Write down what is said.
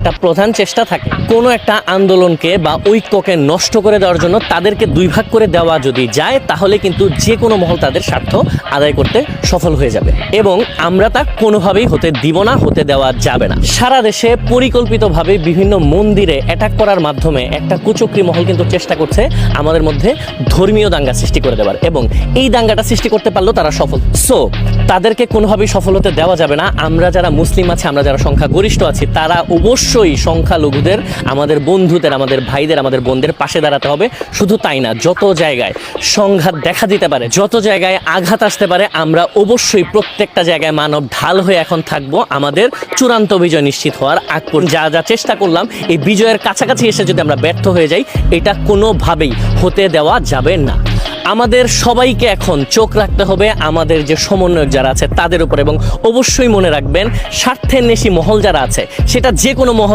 একটা প্রধান চেষ্টা থাকে কোনো একটা আন্দোলনকে বা ঐক্যকে নষ্ট করে দেওয়ার জন্য তাদেরকে দুই ভাগ করে দেওয়া যদি যায় তাহলে কিন্তু যে কোনো মহল তাদের স্বার্থ আদায় করতে সফল হয়ে যাবে এবং আমরা তা কোনোভাবেই হতে দিব না, হতে দেওয়া যাবে না। সারা দেশে পরিকল্পিতভাবে বিভিন্ন মন্দিরে অ্যাটাক করার মাধ্যমে একটা কুচক্রী মহল কিন্তু চেষ্টা করছে আমাদের মধ্যে ধর্মীয় দাঙ্গা সৃষ্টি করে দেওয়ার, এবং এই দাঙ্গাটা সৃষ্টি করতে পারলেও তারা সফল। সো তাদেরকে কোনোভাবেই সফল হতে দেওয়া যাবে না। আমরা যারা মুসলিম আছি, আমরা যারা সংখ্যাগরিষ্ঠ আছি, তারা অবশ্যই সংখ্যালঘুদের, আমাদের বন্ধুদের, আমাদের ভাইদের, আমাদের বোনদের পাশে দাঁড়াতে হবে। শুধু তাই না, যত জায়গায় সংঘাত দেখা দিতে পারে, যত জায়গায় আঘাত আসতে পারে, আমরা অবশ্যই প্রত্যেকটা জায়গায় মানব ঢাল হয়ে এখন থাকবো আমাদের চূড়ান্ত বিজয় নিশ্চিত হওয়ার আগ পর্যন্ত। যা যা চেষ্টা করলাম, এই বিজয়ের কাছাকাছি এসে যদি আমরা ব্যর্থ হয়ে যাই, এটা কোনোভাবেই হতে দেওয়া যাবে না। আমাদের সবাইকে এখন চোখ রাখতে হবে আমাদের যে সমন্বয়ক যারা আছে তাদের উপর, এবং অবশ্যই মনে রাখবেন স্বার্থের নেশি মহল যারা আছে, সেটা যে কোনো মহল